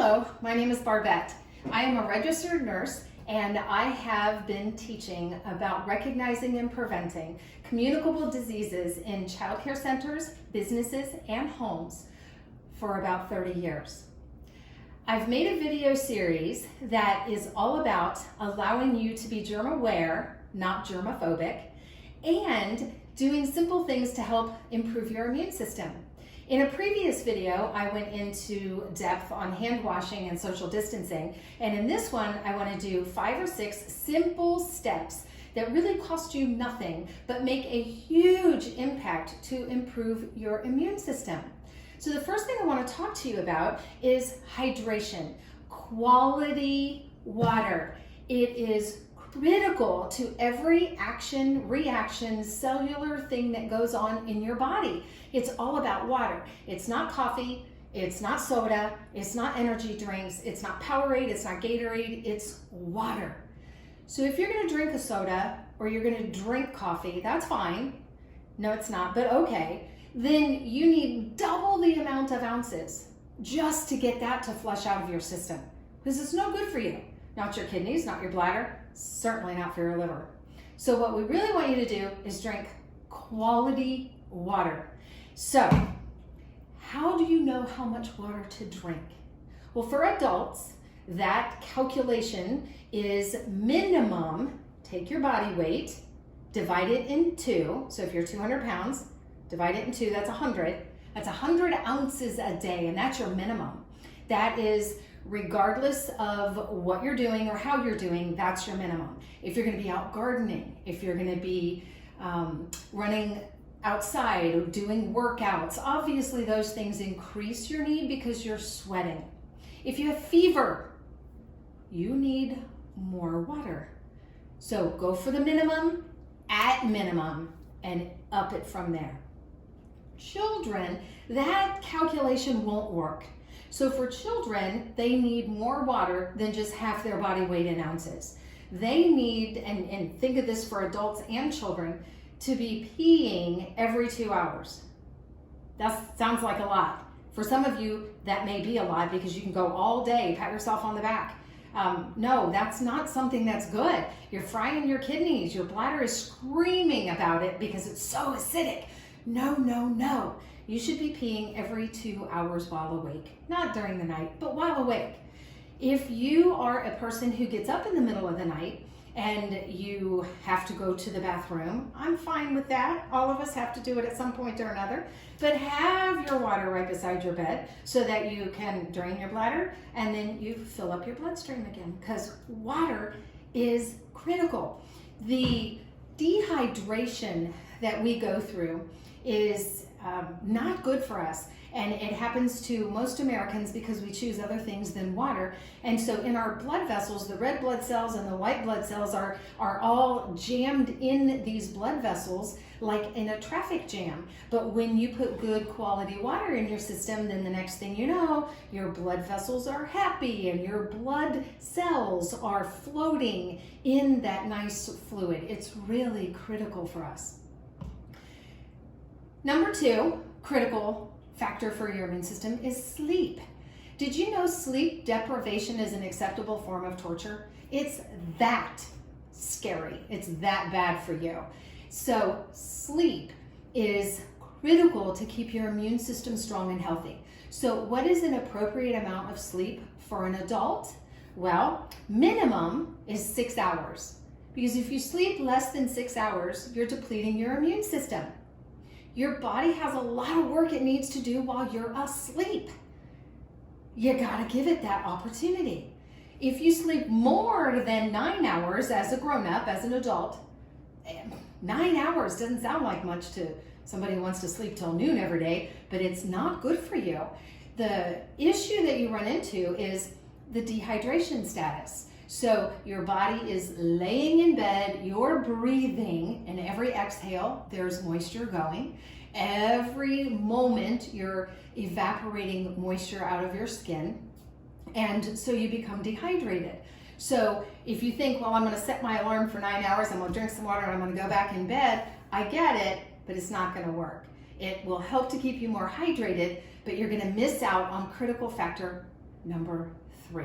Hello, my name is Barbette. I am a registered nurse and I have been teaching about recognizing and preventing communicable diseases in child care centers, businesses, and homes for about 30 years. I've made a video series that is all about allowing you to be germ aware, not germophobic, and doing simple things to help improve your immune system. In a previous video, I went into depth on hand washing and social distancing, and in this one, I want to do 5 or 6 simple steps that really cost you nothing, but make a huge impact to improve your immune system. So the first thing I want to talk to you about is hydration, quality water. It is critical to every action, reaction, cellular thing that goes on in your body. It's all about water. It's not coffee, it's not soda, it's not energy drinks, it's not Powerade, it's not Gatorade, it's water. So if you're gonna drink a soda or you're gonna drink coffee, that's fine. No, it's not, but okay. Then you need double the amount of ounces just to get that to flush out of your system, because it's no good for you. Not your kidneys, not your bladder, certainly not for your liver. So what we really want you to do is drink quality water. So how do you know how much water to drink? Well, for adults, that calculation is minimum, take your body weight, divide it in 2. So if you're 200 pounds, divide it in 2, that's 100. That's 100 ounces a day, and that's your minimum. That is regardless of what you're doing or how you're doing, that's your minimum. If you're gonna be out gardening, if you're gonna be running outside or doing workouts, obviously those things increase your need because you're sweating. If you have fever, you need more water. So go for the minimum, at minimum, and up it from there. Children, that calculation won't work. So for children, they need more water than just half their body weight in ounces. They need, and think of this for adults and children, to be peeing every 2 hours. That sounds like a lot. For some of you, that may be a lot because you can go all day, pat yourself on the back. No, that's not something that's good. You're frying your kidneys. Your bladder is screaming about it because it's so acidic. No, no, no. You should be peeing every 2 hours while awake. Not during the night, but while awake. If you are a person who gets up in the middle of the night and you have to go to the bathroom, I'm fine with that. All of us have to do it at some point or another. But have your water right beside your bed so that you can drain your bladder and then you fill up your bloodstream again, because water is critical. The dehydration that we go through is not good for us, and it happens to most Americans because we choose other things than water. And so in our blood vessels, the red blood cells and the white blood cells are all jammed in these blood vessels like in a traffic jam. But when you put good quality water in your system, then the next thing you know, your blood vessels are happy and your blood cells are floating in that nice fluid. It's really critical for us. Number 2, critical factor for your immune system is sleep. Did you know sleep deprivation is an acceptable form of torture? It's that scary. It's that bad for you. So sleep is critical to keep your immune system strong and healthy. So what is an appropriate amount of sleep for an adult? Well, minimum is 6 hours. Because if you sleep less than 6 hours, you're depleting your immune system. Your body has a lot of work it needs to do while you're asleep. You gotta give it that opportunity. If you sleep more than 9 hours as a grown-up, as an adult, 9 hours doesn't sound like much to somebody who wants to sleep till noon every day, but it's not good for you. The issue that you run into is the dehydration status. So your body is laying in bed, you're breathing, and every exhale, there's moisture going. Every moment, you're evaporating moisture out of your skin, and so you become dehydrated. So if you think, well, I'm gonna set my alarm for 9 hours, I'm gonna drink some water, and I'm gonna go back in bed, I get it, but it's not gonna work. It will help to keep you more hydrated, but you're gonna miss out on critical factor number 3.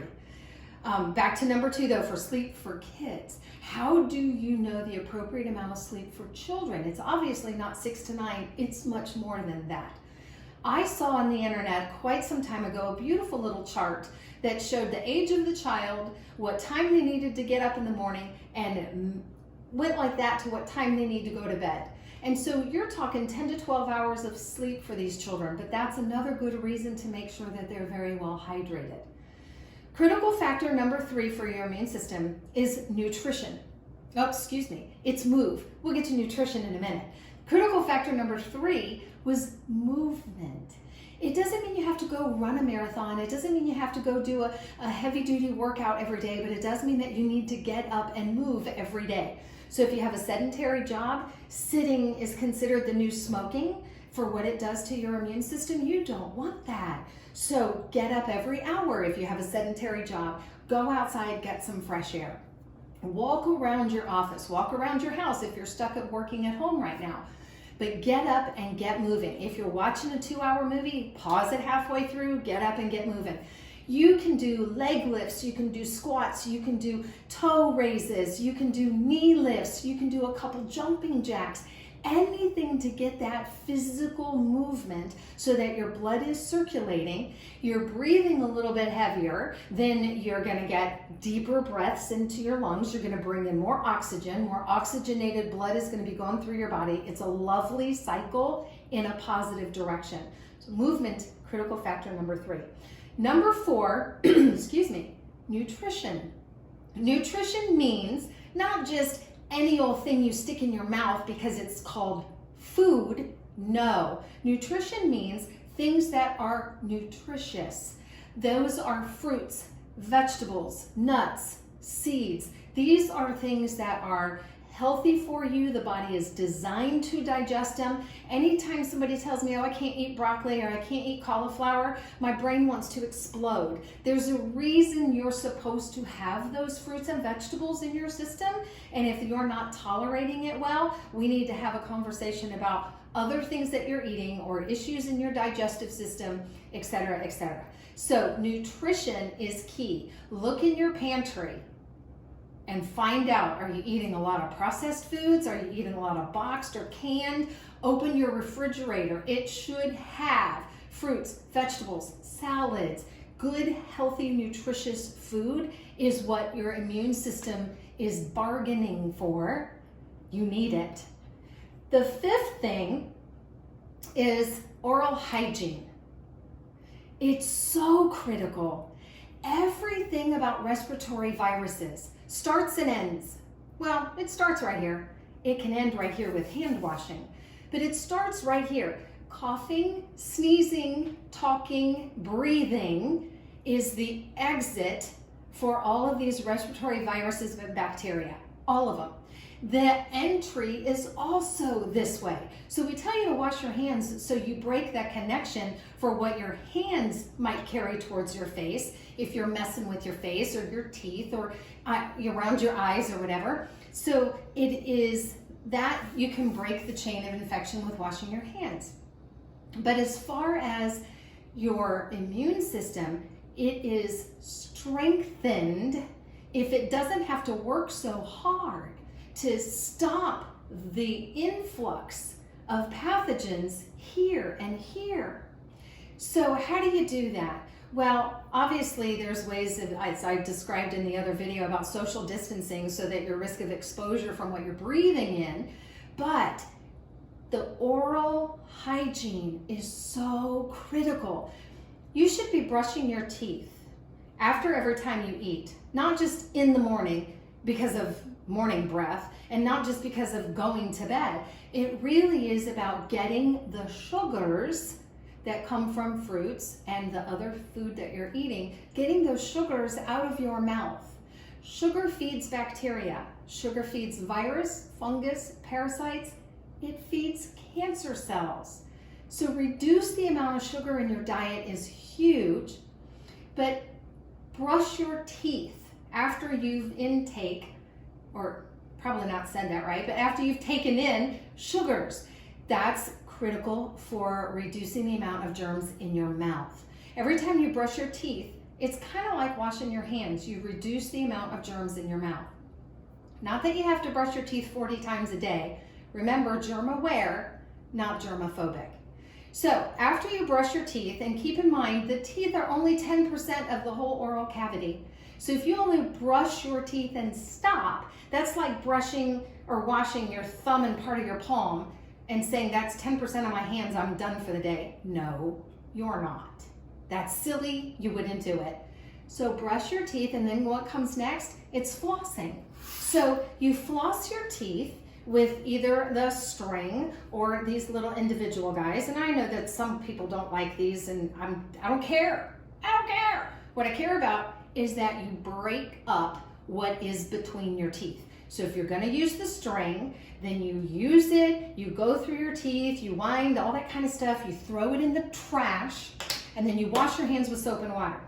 Back to number 2 though, for sleep for kids. How do you know the appropriate amount of sleep for children? It's obviously not 6 to 9, it's much more than that. I saw on the internet quite some time ago a beautiful little chart that showed the age of the child, what time they needed to get up in the morning, and it went like that to what time they need to go to bed. And so you're talking 10 to 12 hours of sleep for these children, but that's another good reason to make sure that they're very well hydrated. Critical factor number 3 for your immune system is nutrition. Oh, excuse me, it's move. We'll get to nutrition in a minute. Critical factor number 3 was movement. It doesn't mean you have to go run a marathon. It doesn't mean you have to go do a heavy duty workout every day, but it does mean that you need to get up and move every day. So if you have a sedentary job, sitting is considered the new smoking for what it does to your immune system. You don't want that. So get up every hour if you have a sedentary job. Go outside, get some fresh air. Walk around your office, walk around your house if you're stuck at working at home right now. But get up and get moving. If you're watching a 2-hour movie, pause it halfway through, get up and get moving. You can do leg lifts, you can do squats, you can do toe raises, you can do knee lifts, you can do a couple jumping jacks. Anything to get that physical movement so that your blood is circulating, you're breathing a little bit heavier, then you're gonna get deeper breaths into your lungs, you're gonna bring in more oxygen, more oxygenated blood is gonna be going through your body. It's a lovely cycle in a positive direction. So movement, critical factor number 3. Number 4, excuse me, nutrition. Nutrition means not just any old thing you stick in your mouth because it's called food. No, nutrition means things that are nutritious. Those are fruits, vegetables, nuts, seeds. These are things that are healthy for you. The body is designed to digest them. Anytime somebody tells me, oh, I can't eat broccoli or I can't eat cauliflower, my brain wants to explode. There's a reason you're supposed to have those fruits and vegetables in your system. And if you're not tolerating it well, we need to have a conversation about other things that you're eating or issues in your digestive system, etc., etc. So nutrition is key. Look in your pantry and find out, are you eating a lot of processed foods? Are you eating a lot of boxed or canned? Open your refrigerator. It should have fruits, vegetables, salads. Good, healthy, nutritious food is what your immune system is bargaining for. You need it. The 5th thing is oral hygiene. It's so critical. Everything about respiratory viruses starts and ends. Well, it starts right here. It can end right here with hand washing, but it starts right here. Coughing, sneezing, talking, breathing is the exit for all of these respiratory viruses and bacteria, all of them. The entry is also this way. So we tell you to wash your hands so you break that connection for what your hands might carry towards your face if you're messing with your face or your teeth or around your eyes or whatever. So it is that you can break the chain of infection with washing your hands. But as far as your immune system, it is strengthened if it doesn't have to work so hard to stop the influx of pathogens here and here. So how do you do that? Well, obviously there's ways, as I described in the other video about social distancing so that your risk of exposure from what you're breathing in, but the oral hygiene is so critical. You should be brushing your teeth after every time you eat, not just in the morning because of morning breath and not just because of going to bed. It really is about getting the sugars that come from fruits and the other food that you're eating, getting those sugars out of your mouth. Sugar feeds bacteria. Sugar feeds virus, fungus, parasites. It feeds cancer cells. So reduce the amount of sugar in your diet is huge, but brush your teeth after you've or probably not said that right, but after you've taken in sugars. That's critical for reducing the amount of germs in your mouth. Every time you brush your teeth, It's kind of like washing your hands. You reduce the amount of germs in your mouth. Not that you have to brush your teeth 40 times a day. Remember, germ-aware, not germophobic. So after you brush your teeth, and keep in mind, the teeth are only 10% of the whole oral cavity. So if you only brush your teeth and stop, that's like brushing or washing your thumb and part of your palm and saying that's 10% of my hands, I'm done for the day. No, you're not. That's silly, you wouldn't do it. So brush your teeth, and then what comes next? It's flossing. So you floss your teeth with either the string or these little individual guys. And I know that some people don't like these, and I don't care. I don't care. What I care about is that you break up what is between your teeth. So if you're gonna use the string, then you use it, you go through your teeth, you wind, all that kind of stuff, you throw it in the trash, and then you wash your hands with soap and water.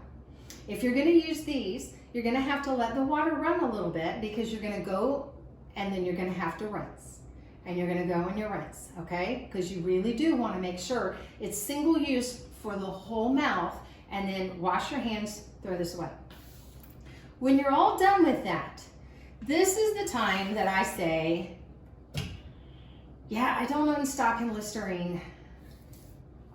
If you're gonna use these, you're gonna have to let the water run a little bit, because you're gonna go and then you're gonna have to rinse. And you're gonna go and you rinse, okay? Because you really do wanna make sure it's single use for the whole mouth, and then wash your hands, throw this away. When you're all done with that, this is the time that I say, yeah, I don't own stock in Listerine.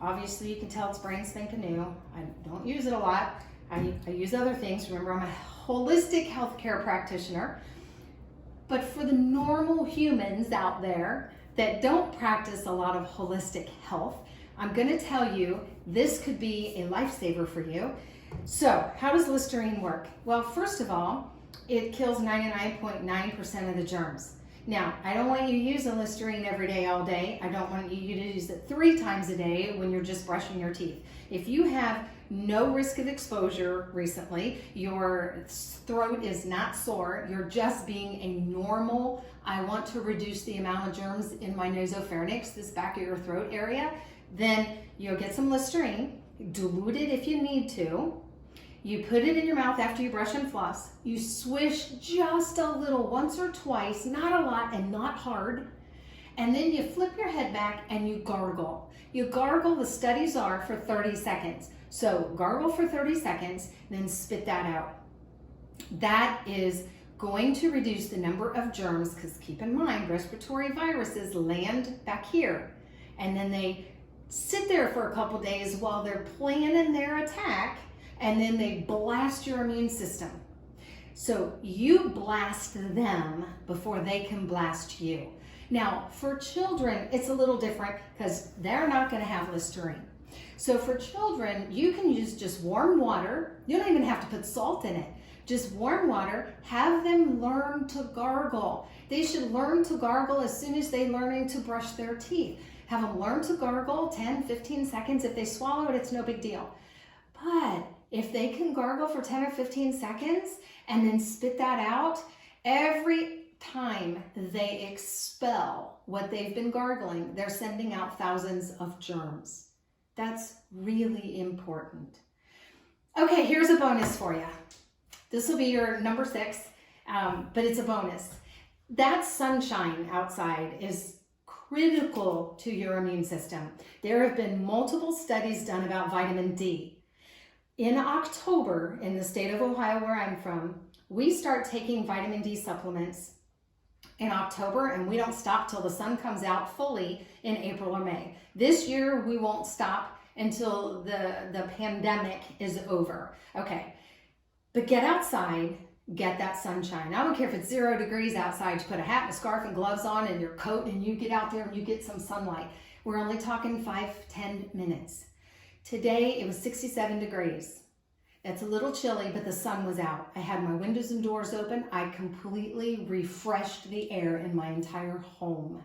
Obviously, you can tell it's brand spanking new. I don't use it a lot. I use other things. Remember, I'm a holistic healthcare practitioner. But for the normal humans out there that don't practice a lot of holistic health, I'm gonna tell you this could be a lifesaver for you. So how does Listerine work? Well, first of all, it kills 99.9% of the germs. Now, I don't want you using Listerine every day, all day. I don't want you to use it 3 times a day when you're just brushing your teeth. If you have no risk of exposure recently, your throat is not sore, you're just being a normal, I want to reduce the amount of germs in my nasopharynx, this back of your throat area, then you'll get some Listerine, dilute it if you need to. You put it in your mouth after you brush and floss. You swish just a little, once or twice, not a lot and not hard. And then you flip your head back and you gargle. You gargle, the studies are, for 30 seconds. So gargle for 30 seconds, then spit that out. That is going to reduce the number of germs, because keep in mind, respiratory viruses land back here. And then they sit there for a couple days while they're planning their attack, and then they blast your immune system. So you blast them before they can blast you. Now, for children, it's a little different because they're not gonna have Listerine. So for children, you can use just warm water. You don't even have to put salt in it. Just warm water, have them learn to gargle. They should learn to gargle as soon as they're learning to brush their teeth. Have them learn to gargle 10, 15 seconds. If they swallow it, it's no big deal. But if they can gargle for 10 or 15 seconds and then spit that out, every time they expel what they've been gargling, they're sending out thousands of germs. That's really important. Okay, here's a bonus for you. This will be your number 6, but it's a bonus. That sunshine outside is critical to your immune system. There have been multiple studies done about vitamin D. In October, in the state of Ohio where I'm from, we start taking vitamin D supplements in October, and we don't stop till the sun comes out fully in April or May. This year, we won't stop until the pandemic is over. Okay, but get outside, get that sunshine. I don't care if it's 0 degrees outside, you put a hat and a scarf and gloves on and your coat, and you get out there and you get some sunlight. We're only talking 5-10 minutes. Today, it was 67 degrees. It's a little chilly, but the sun was out. I had my windows and doors open. I completely refreshed the air in my entire home.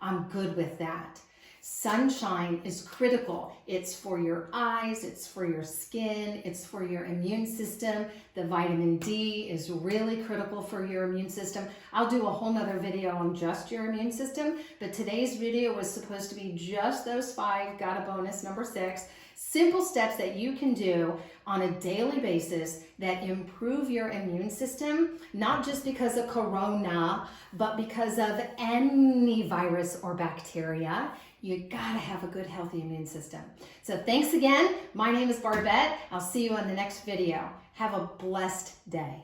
I'm good with that. Sunshine is critical. It's for your eyes, it's for your skin, it's for your immune system. The vitamin D is really critical for your immune system. I'll do a whole nother video on just your immune system, but today's video was supposed to be just those 5, got a bonus, number 6. Simple steps that you can do on a daily basis that improve your immune system, not just because of corona, but because of any virus or bacteria. You gotta have a good, healthy immune system. So thanks again. My name is Barbette. I'll see you on the next video. Have a blessed day.